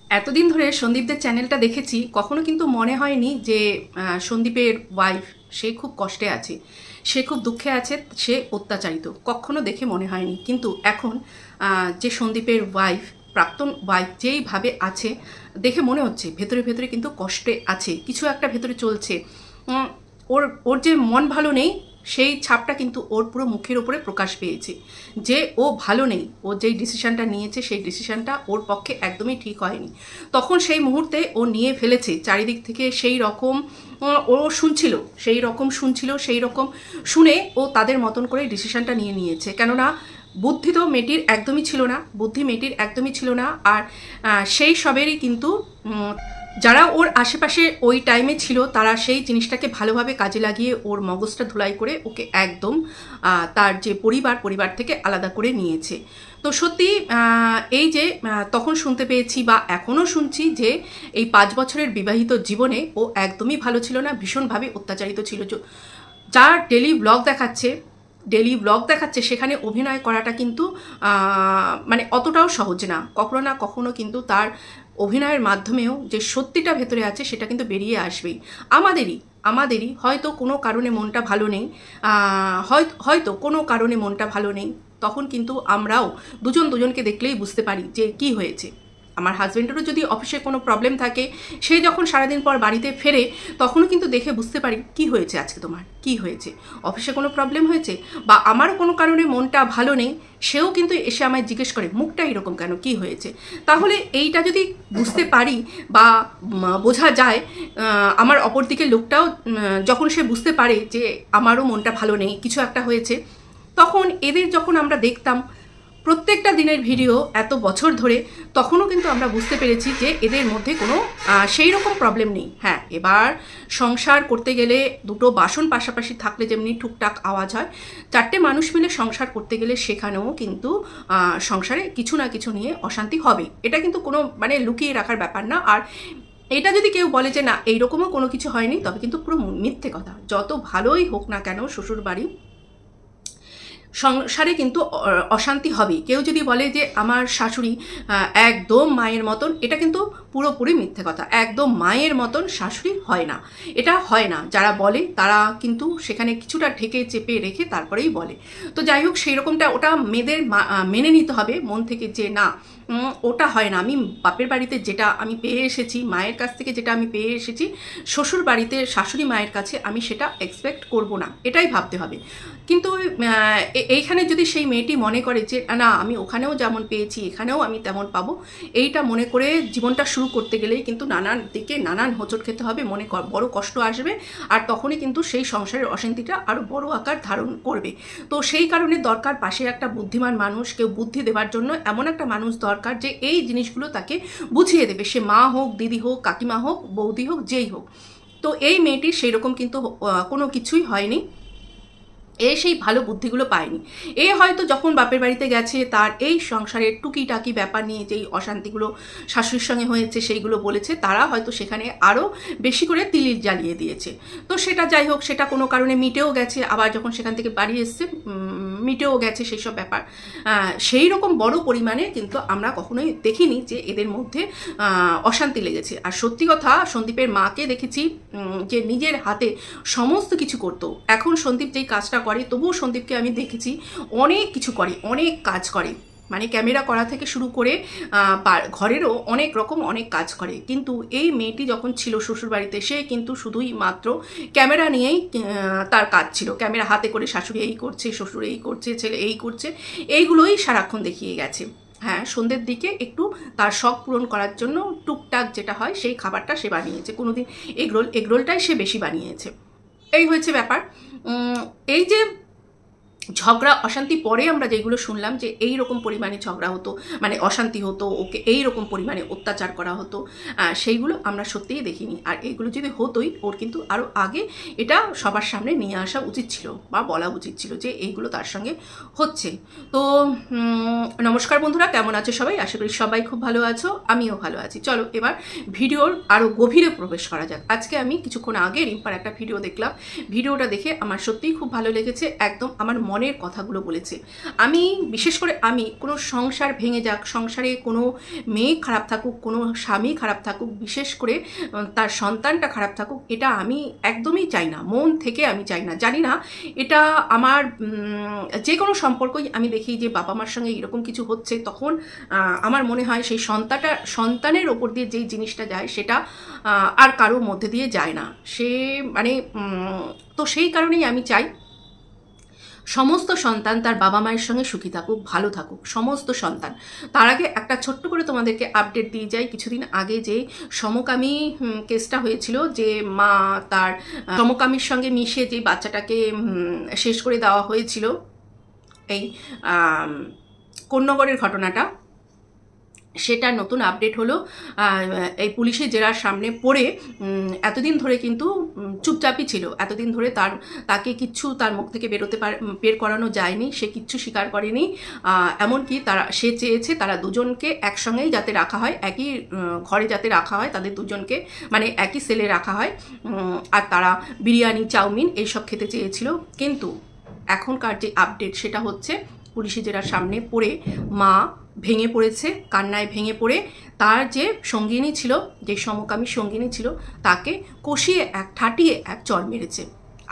এতদিন ধরে সন্দীপদের চ্যানেলটা দেখেছি, কখনো কিন্তু মনে হয়নি যে সন্দীপের ওয়াইফ সে খুব কষ্টে আছে, সে খুব দুঃখে আছে, সে অত্যাচারিত, কখনো দেখে মনে হয়নি। কিন্তু এখন যে সন্দীপের ওয়াইফ, প্রাক্তন ওয়াইফ যেইভাবে আছে দেখে মনে হচ্ছে ভেতরে ভেতরে কিন্তু কষ্টে আছে, কিছু একটা ভেতরে চলছে। ওর ওর যে মন ভালো নেই সেই ছাপটা কিন্তু ওর পুরো মুখের উপরে প্রকাশ পেয়েছে যে ও ভালো নেই। ও যেই ডিসিশনটা নিয়েছে সেই ডিসিশনটা ওর পক্ষে একদমই ঠিক হয়নি। তখন সেই মুহূর্তে ও নিয়ে ফেলেছে চারিদিক থেকে সেই রকম ও শুনছিল, সেই রকম শুনছিল, সেই রকম শুনে ও তাদের মতন করে ডিসিশনটা নিয়ে নিয়েছে। কেননা বুদ্ধি তো মেয়েটির একদমই ছিল না, বুদ্ধি মেয়েটির একদমই ছিল না। আর সেই সবেরই কিন্তু যারা ওর আশেপাশে ওই টাইমে ছিল তারা সেই জিনিসটাকে ভালোভাবে কাজে লাগিয়ে ওর মগজটা ধুলাই করে ওকে একদম তার যে পরিবার থেকে আলাদা করে নিয়েছে। তো সত্যি এই যে তখন শুনতে পেয়েছি বা এখনও শুনছি যে এই 5 বছরের বিবাহিত জীবনে ও একদমই ভালো ছিল না, ভীষণভাবে অত্যাচারিত ছিল। যার ডেলি ব্লগ দেখাচ্ছে সেখানে অভিনয় করাটা কিন্তু মানে অতটাও সহজ না। কখনো না কখনো কিন্তু তার অভিনয়ের মাধ্যমেও যে সত্যিটা ভেতরে আছে সেটা কিন্তু বেরিয়ে আসবেই। আমাদেরই হয়তো কোনো কারণে মনটা ভালো নেই, হয়তো কোনো কারণে মনটা ভালো নেই, তখন কিন্তু আমরাও দুজনকে দেখলেই বুঝতে পারি যে কি হয়েছে। আমার হাজব্যান্ডেরও যদি অফিসে কোনো প্রবলেম থাকে, সে যখন সারাদিন পর বাড়িতে ফেরে তখনও কিন্তু দেখে বুঝতে পারি কি হয়েছে, আজকে তোমার কি হয়েছে, অফিসে কোনো প্রবলেম হয়েছে, বা আমারও কোনো কারণে মনটা ভালো নেই, সেও কিন্তু এসে আমায় জিজ্ঞেস করে মুখটা এরকম কেন, কি হয়েছে। তাহলে এইটা যদি বুঝতে পারি বা বোঝা যায়, আমার অপর দিকের লোকটাও যখন সে বুঝতে পারে যে আমারও মনটা ভালো নেই, কিছু একটা হয়েছে, তখন এদের যখন আমরা দেখতাম প্রত্যেকটা দিনের ভিডিও এত বছর ধরে, তখনও কিন্তু আমরা বুঝতে পেরেছি যে এদের মধ্যে কোনো সেই রকম প্রবলেম নেই। হ্যাঁ, এবার সংসার করতে গেলে দুটো বাসন পাশাপাশি থাকলে যেমনি টুকটাক আওয়াজ হয়, 4টে মানুষ মিলে সংসার করতে গেলে সেখানেও কিন্তু সংসারে কিছু না কিছু নিয়ে অশান্তি হবে। এটা কিন্তু কোনো মানে লুকিয়ে রাখার ব্যাপার না। আর এটা যদি কেউ বলে যে না এইরকমও কোনো কিছু হয়নি, তবে কিন্তু পুরো মিথ্যে কথা। যত ভালোই হোক না কেন শ্বশুর বাড়ি, সংসারে কিন্তু অশান্তি হবেই। কেউ যদি বলে যে আমার শাশুড়ি একদম মায়ের মতন, এটা কিন্তু পুরোপুরি মিথ্যে কথা। একদম মায়ের মতন শাশুড়ি হয় না, এটা হয় না। যারা বলে তারা কিন্তু সেখানে কিছুটা ঢেকে চেপে রেখে তারপরেই বলে। তো যাই হোক, সেই রকমটা ওটা মেয়েদের মেনে নিতে হবে মন থেকে যে না, ওটা হয় না। আমি বাপের বাড়িতে যেটা আমি পেয়ে এসেছি, মায়ের কাছ থেকে যেটা আমি পেয়ে এসেছি, শ্বশুর বাড়িতে শাশুড়ি মায়ের কাছে আমি সেটা এক্সপেক্ট করব না, এটাই ভাবতে হবে। কিন্তু এইখানে যদি সেই মেয়েটি মনে করে যে না আমি ওখানেও যেমন পেয়েছি এখানেও আমি তেমন পাবো, এইটা মনে করে জীবনটা শুরু করতে গেলেই কিন্তু নানান দিকে নানান হোঁচট খেতে হবে, মনে বড় কষ্ট আসবে। আর তখনই কিন্তু সেই সংসারের অশান্তিটা আরও বড় আকার ধারণ করবে। তো সেই কারণে দরকার পাশে একটা বুদ্ধিমান মানুষ, কেউ বুদ্ধি দেওয়ার জন্য এমন একটা মানুষ দরকার যে এই জিনিসগুলো তাকে বুঝিয়ে দেবে, সে মা হোক, দিদি হোক, কাকিমা হোক, বৌদি হোক, যেই হোক। তো এই মেয়েটির সেই রকম কিন্তু কোনো কিছুই হয়নি, এ সেই ভালো বুদ্ধিগুলো পায়নি। এ হয়তো যখন বাপের বাড়িতে গেছে তার এই সংসারের টুকিটাকি ব্যাপার নিয়ে যেই অশান্তিগুলো শাশুড়ির সঙ্গে হয়েছে সেইগুলো বলেছে, তারা হয়তো সেখানে আরও বেশি করে তিলির জ্বালিয়ে দিয়েছে। তো সেটা যাই হোক, সেটা কোনো কারণে মিটেও গেছে, আবার যখন সেখান থেকে বাড়ি এসছে মিটেও গেছে সেই সব ব্যাপার। সেই রকম বড় পরিমাণে কিন্তু আমরা কখনোই দেখিনি যে এদের মধ্যে অশান্তি লেগেছে। আর সত্যি কথা, সন্দীপের মাকে দেখেছি যে নিজের হাতে সমস্ত কিছু করতো। এখন সন্দীপ যেই কাজটা করে, তবুও সন্দীপকে আমি দেখেছি অনেক কিছু করে, অনেক কাজ করে, মানে ক্যামেরা করা থেকে শুরু করে ঘরেরও অনেক রকম অনেক কাজ করে। কিন্তু এই মেয়েটি যখন ছিল শ্বশুরবাড়িতে, সে কিন্তু শুধুই মাত্র ক্যামেরা নিয়েই তার কাজ ছিল। ক্যামেরা হাতে করে শাশুড়ি এই করছে, শ্বশুর এই করছে, ছেলে এই করছে, এইগুলোই সারাক্ষণ দেখিয়ে গেছে। হ্যাঁ, সন্ধ্যের দিকে একটু তার শখ পূরণ করার জন্য টুকটাক যেটা হয় সেই খাবারটা সে বানিয়েছে। কোনোদিন এগরোলটাই সে বেশি বানিয়েছে। এই হয়েছে ব্যাপার। এই যে ঝগড়া অশান্তি, পরে আমরা যেগুলো শুনলাম যে এই রকম পরিমাণে ঝগড়া হতো, মানে অশান্তি হতো, ওকে এই রকম পরিমাণে অত্যাচার করা হতো, সেইগুলো আমরা সত্যিই দেখিনি। আর এইগুলো যদি হতোই, ওর কিন্তু আরও আগে এটা সবার সামনে নিয়ে আসা উচিত ছিল বা বলা উচিত ছিল যে এইগুলো তার সঙ্গে হচ্ছে। তো নমস্কার বন্ধুরা, কেমন আছো সবাই? আশা করি সবাই খুব ভালো আছো, আমিও ভালো আছি। চলো এবার ভিডিওর আরও গভীরে প্রবেশ করা যাক। আজকে আমি কিছুক্ষণ আগে রিম্পার একটা ভিডিও দেখলাম। ভিডিওটা দেখে আমার সত্যিই খুব ভালো লেগেছে, একদম আমার মনের কথাগুলো বলেছে। আমি বিশেষ করে আমি কোনো সংসার ভেঙে যাক, সংসারে কোনো মেয়ে খারাপ থাকুক, কোনো স্বামী খারাপ থাকুক, বিশেষ করে তার সন্তানটা খারাপ থাকুক, এটা আমি একদমই চাই না, মন থেকে আমি চাই না। জানি না, এটা আমার যে কোনো সম্পর্কই আমি দেখি যে বাবা মার সঙ্গে এরকম কিছু হচ্ছে, তখন আমার মনে হয় সেই সন্তানের ওপর দিয়ে যেই জিনিসটা যায় সেটা আর কারোর মধ্যে দিয়ে যায় না। সে মানে তো সেই কারণেই আমি চাই সমস্ত সন্তান তার বাবা মায়ের সঙ্গে সুখী থাকুক, ভালো থাকুক, সমস্ত সন্তান। তার আগে একটা ছোট্ট করে তোমাদেরকে আপডেট দিয়ে যাই। কিছুদিন আগে যে সমকামী কেসটা হয়েছিল, যে মা তার সমকামীর সঙ্গে মিশে যে বাচ্চাটাকে শেষ করে দেওয়া হয়েছিল, এই কোন্নগরের ঘটনাটা, সেটা নতুন আপডেট হলো। এই পুলিশের জেরার সামনে পড়ে এতদিন ধরে কিন্তু চুপচাপই ছিল, এতদিন ধরে তাকে কিচ্ছু তার মুখ থেকে বের করানো যায়নি, সে কিচ্ছু স্বীকার করেনি। এমনকি সে চেয়েছে তারা দুজনকে একসঙ্গেই যাতে রাখা হয়, একই ঘরে যাতে রাখা হয় তাদের দুজনকে, মানে একই সেলে রাখা হয়, আর তারা বিরিয়ানি চাউমিন এইসব খেতে চেয়েছিল। কিন্তু এখনকার যে আপডেট সেটা হচ্ছে পুলিশের জেরার সামনে পড়ে মা ভেঙে পড়েছে, কান্নায় ভেঙে পড়ে তার যে সঙ্গিনী ছিল, যে সমকামী সঙ্গিনী ছিল, তাকে কষিয়ে ঠাটিয়ে এক চড় মেরেছে,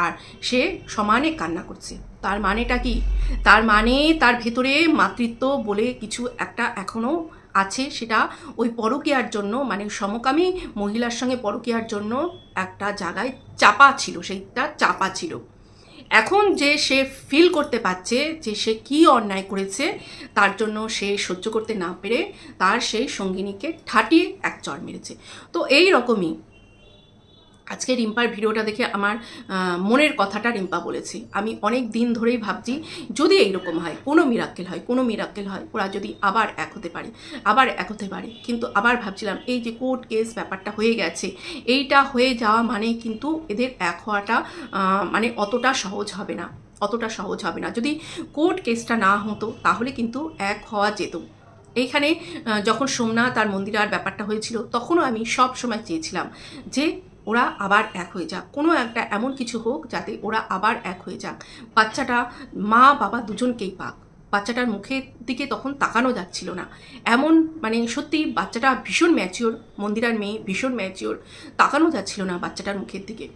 আর সে সমানে কান্না করছে। তার মানেটা কি? তার মানে তার ভেতরে মাতৃত্ব বলে কিছু একটা এখনও আছে, সেটা ওই পরকীয়ার জন্য, মানে সমকামী মহিলার সঙ্গে পরকীয়ার জন্য একটা জায়গায় চাপা ছিল, সেইটা চাপা ছিল। এখন যে সে ফিল করতে পারছে যে সে কি অন্যায় করেছে, তার জন্য সে সহ্য করতে না পেরে তার সেই সঙ্গিনীকে ঠাটিয়ে এক চড় মেরেছে। তো এই রকমই আজকে রিম্পার ভিডিওটা দেখে আমার মনের কথাটা রিম্পা বলেছে। আমি অনেক দিন ধরেই ভাবছি যদি এইরকম হয়, কোনো মিরাক্কেল হয়, ওরা যদি আবার এক হতে পারে। কিন্তু আবার ভাবছিলাম এই যে কোর্ট কেস ব্যাপারটা হয়ে গেছে, এইটা হয়ে যাওয়া মানে কিন্তু এদের এক হওয়াটা মানে অতটা সহজ হবে না। যদি কোর্ট কেসটা না হতো তাহলে কিন্তু এক হওয়া যেত। এইখানে যখন সোমনাথ আর মন্দিরার ব্যাপারটা হয়েছিল, তখনও আমি সব সময় চেয়েছিলাম যে ওরা আবার এক হয়ে যাক, কোনো একটা এমন কিছু হোক যাতে ওরা আবার এক হয়ে যাক, বাচ্চাটা মা বাবা দুজনকেই পাক। বাচ্চাটার মুখের দিকে তখন তাকানো যাচ্ছিল না, এমন মানে সত্যি বাচ্চাটা ভীষণ ম্যাচিওর, মন্দিরার মেয়ে ভীষণ ম্যাচিওর, তাকানো যাচ্ছিল না বাচ্চাটার মুখের দিকে।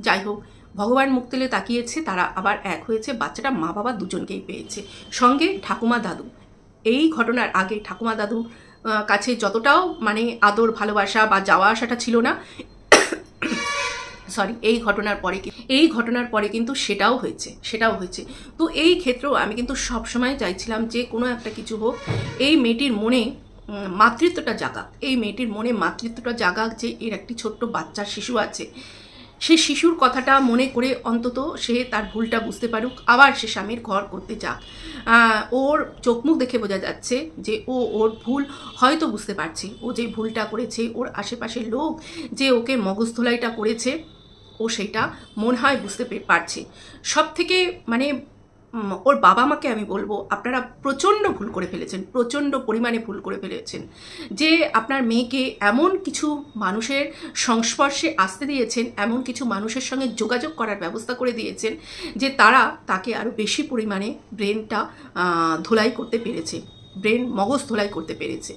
যাই হোক, ভগবান মুখ তুলে তাকিয়েছে, তারা আবার এক হয়েছে, বাচ্চাটা মা বাবা দুজনকেই পেয়েছে, সঙ্গে ঠাকুমা দাদু। এই ঘটনার আগে ঠাকুমা দাদু কাছে যতটাও মানে আদর ভালোবাসা বা যাওয়া আসাটা ছিল না, এই ঘটনার পরে কিন্তু সেটাও হয়েছে। তো এই ক্ষেত্রেও আমি কিন্তু সবসময় চাইছিলাম যে কোনো একটা কিছু হোক, এই মেয়েটির মনে মাতৃত্বটা জাগাক, যে এর একটি ছোট্ট বাচ্চা শিশু আছে, সেই শিশুর কথাটা মনে করে অন্তত সে তার ভুলটা বুঝতে পারুক, আবার সে স্বামীর ঘর করতে যাক। ওর চোখ মুখ দেখে বোঝা যাচ্ছে যে ওর ভুল হয়তো বুঝতে পারছে, ও যে ভুলটা করেছে, ওর আশেপাশের লোক যে ওকে মগজধোলাইটা করেছে, ও সেটা মনে হয় বুঝতে পারছে। সব থেকে মানে ওর বাবা মাকে আমি বলবো, আপনারা প্রচণ্ড ভুল করে ফেলেছেন, প্রচণ্ড পরিমাণে ভুল করে ফেলেছেন, যে আপনার মেয়েকে এমন কিছু মানুষের সংস্পর্শে আসতে দিয়েছেন, এমন কিছু মানুষের সঙ্গে যোগাযোগ করার ব্যবস্থা করে দিয়েছেন, যে তারা তাকে আরও বেশি পরিমাণে ব্রেনটা মগজ ধোলাই করতে পেরেছে।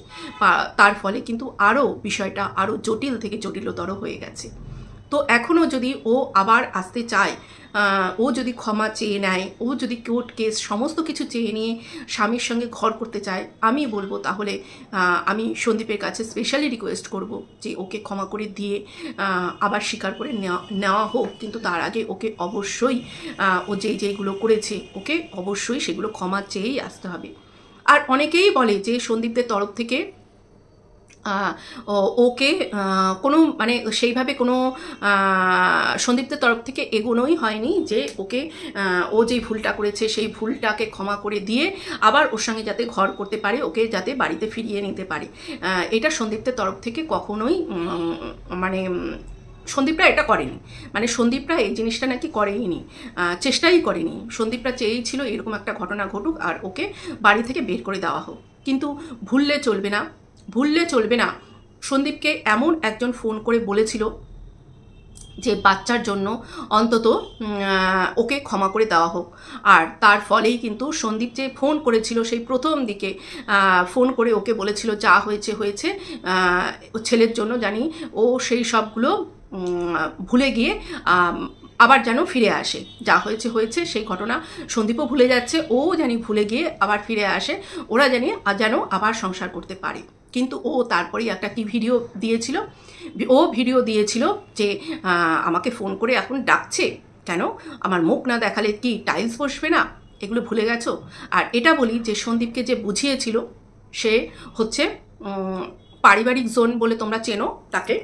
তার ফলে কিন্তু আরও বিষয়টা আরও জটিল থেকে জটিলতর হয়ে গেছে। তো এখনও যদি ও আবার আসতে চায়, ও যদি ক্ষমা চেয়ে নেয়, ও যদি কোর্ট কেস সমস্ত কিছু চেয়ে নিয়ে স্বামীর সঙ্গে ঘর করতে চায়, আমি বলবো তাহলে আমি সন্দীপের কাছে স্পেশালি রিকোয়েস্ট করব যে ওকে ক্ষমা করে দিয়ে আবার স্বীকার করে নেওয়া হোক। কিন্তু তার আগে ওকে অবশ্যই ও যেইগুলো করেছে, ওকে অবশ্যই সেগুলো ক্ষমা চেয়েই আসতে হবে। আর অনেকেই বলে যে সন্দীপদের তরফ থেকে ওকে কোনো মানে সেইভাবে কোনো সন্দীপদের তরফ থেকে এগোনোই হয়নি, যে ওকে ও যেই ভুলটা করেছে সেই ভুলটাকে ক্ষমা করে দিয়ে আবার ওর সঙ্গে যাতে ঘর করতে পারে, ওকে যাতে বাড়িতে ফিরিয়ে নিতে পারে, এটা সন্দীপদের তরফ থেকে কখনোই মানে সন্দীপরা এটা করেনি, মানে সন্দীপরা এই জিনিসটা নাকি করেইনি, চেষ্টাই করেনি। সন্দীপরা চেয়েই ছিল এরকম একটা ঘটনা ঘটুক আর ওকে বাড়ি থেকে বের করে দেওয়া হোক। কিন্তু ভুললে চলবে না। সন্দীপকে এমন একজন ফোন করে বলেছিল যে বাচ্চার জন্য অন্তত ওকে ক্ষমা করে দেওয়া হোক। আর তার ফলেই কিন্তু সন্দীপ যে ফোন করেছিল সেই প্রথম দিকে ফোন করে ওকে বলেছিল যা হয়েছে হয়েছে, ছেলের জন্য জানি ও সেই সবগুলো ভুলে গিয়ে আবার যেন ফিরে আসে, যা হয়েছে হয়েছে সেই ঘটনা সন্দীপও ভুলে যাচ্ছে, ও জানি ভুলে গিয়ে আবার ফিরে আসে, ওরা জানি যেন আবার সংসার করতে পারে। কিন্তু ও তারপরেই একটা কি ভিডিও দিয়েছিল, ও ভিডিও দিয়েছিল যে আমাকে ফোন করে এখন ডাকছে কেন, আমার মুখ না দেখালে কি টাইলস বসবে না, এগুলো ভুলে গেছো। আর এটা বলি যে সন্দীপকে যে বুঝিয়েছিল সে হচ্ছে পারিবারিক জোন বলে তোমরা চেনো তাকে,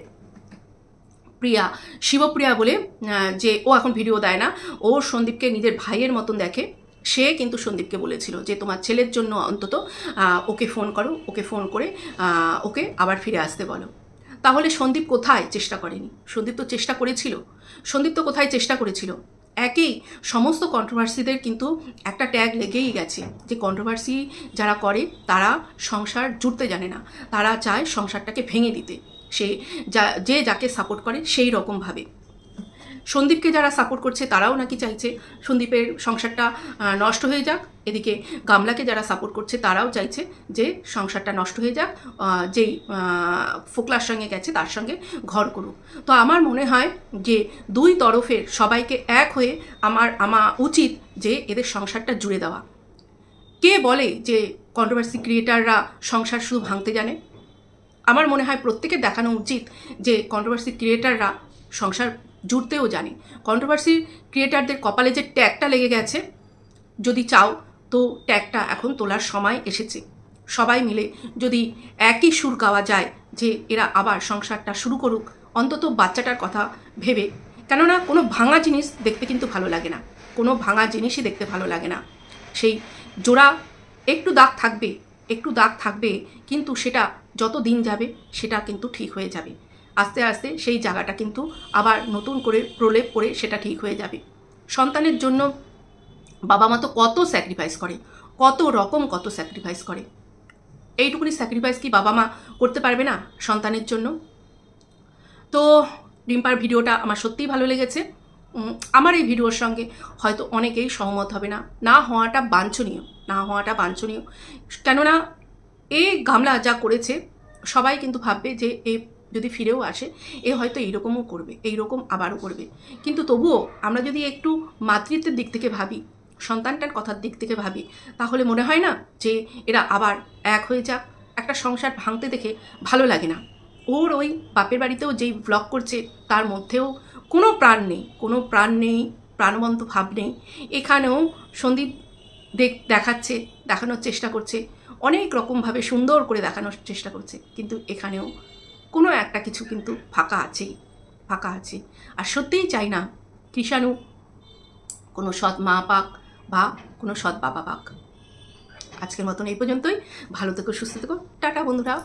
প্রিয়া, শিবপ্রিয়া বলে, যে ও এখন ভিডিও দেয় না, ও সন্দীপকে নিজের ভাইয়ের মতন দেখে। সে কিন্তু সন্দীপকে বলেছিল যে তোমার ছেলের জন্য অন্তত ওকে ফোন করো, ওকে ফোন করে ওকে আবার ফিরে আসতে বলো। তাহলে সন্দীপ কোথায় চেষ্টা করেনি? সন্দীপ তো চেষ্টা করেছিল। সন্দীপ তো কোথায় চেষ্টা করেছিল? একই সমস্ত কন্ট্রোভার্সিদের কিন্তু একটা ট্যাগ লেগেই গেছে যে কন্ট্রোভার্সি যারা করে তারা সংসার জুড়তে জানে না, তারা চায় সংসারটাকে ভেঙে দিতে। সে যে যাকে সাপোর্ট করে সেই রকমভাবে সন্দীপকে যারা সাপোর্ট করছে তারাও নাকি চাইছে সন্দীপের সংসারটা নষ্ট হয়ে যাক, এদিকে গামলাকে যারা সাপোর্ট করছে তারাও চাইছে যে সংসারটা নষ্ট হয়ে যাক, যেই ফোকলার সঙ্গে গেছে তার সঙ্গে ঘর করুক। তো আমার মনে হয় যে দুই তরফের সবাইকে এক হয়ে আমার উচিত যে এদের সংসারটা জুড়ে দেওয়া। কে বলে যে কন্ট্রোভার্সি ক্রিয়েটাররা সংসার শুধু ভাঙতে জানে? আমার মনে হয় প্রত্যেকের দেখানো উচিত যে কন্ট্রোভার্সি ক্রিয়েটাররা সংসার জুড়তেও জানে। কন্ট্রোভার্সি ক্রিয়েটারদের কপালে যে ট্যাগটা লেগে গেছে, যদি চাও তো ট্যাগটা এখন তোলার সময় এসেছে। সবাই মিলে যদি একই সুর গাওয়া যায় যে এরা আবার সংসারটা শুরু করুক, অন্তত বাচ্চাটার কথা ভেবে। কেননা কোনো ভাঙা জিনিস দেখতে কিন্তু ভালো লাগে না, কোনো ভাঙা জিনিসই দেখতে ভালো লাগে না। সেই জোড়া একটু দাগ থাকবে, একটু দাগ থাকবে, কিন্তু সেটা যত দিন যাবে সেটা কিন্তু ঠিক হয়ে যাবে। আস্তে আস্তে সেই জায়গাটা কিন্তু আবার নতুন করে প্রলেপ করে সেটা ঠিক হয়ে যাবে। সন্তানের জন্য বাবা মা তো কত স্যাক্রিফাইস করে, কত রকম কত স্যাক্রিফাইস করে। এইটুকুনি স্যাক্রিফাইস কি বাবা মা করতে পারবে না সন্তানের জন্য? তো রিম্পার ভিডিওটা আমার সত্যিই ভালো লেগেছে। আমার এই ভিডিওর সঙ্গে হয়তো অনেকেই সহমত হবে না, না হওয়াটা বাঞ্ছনীয়, না হওয়াটা বাঞ্ছনীয়। কেননা এই গামলা যা করেছে সবাই কিন্তু ভাববে যে এ যদি ফিরেও আসে এ হয়তো এইরকমও করবে, এইরকম আবারও করবে। কিন্তু তবুও আমরা যদি একটু মাতৃত্বের দিক থেকে ভাবি, সন্তানটার কথার দিক থেকে ভাবি, তাহলে মনে হয় না যে এরা আবার এক হয়ে যাক? একটা সংসার ভাঙতে দেখে ভালো লাগে না। ওর ওই বাপের বাড়িতেও যেই ব্লগ করছে তার মধ্যেও কোনো প্রাণ নেই, কোনো প্রাণ নেই, প্রাণবন্ত ভাব নেই। এখানেও সন্দীপ দেখাচ্ছে, দেখানোর চেষ্টা করছে, অনেক রকমভাবে সুন্দর করে দেখানোর চেষ্টা করছে, কিন্তু এখানেও কোনো একটা কিছু কিন্তু ফাঁকা আছেই, ফাঁকা আছে। আর সত্যিই চাই না কৃষাণু কোনো সৎ মা পাক বা কোনো সৎ বাবা পাক। আজকের মতন এই পর্যন্তই। ভালো থেকো, সুস্থ থেকো, টাটা বন্ধুরা।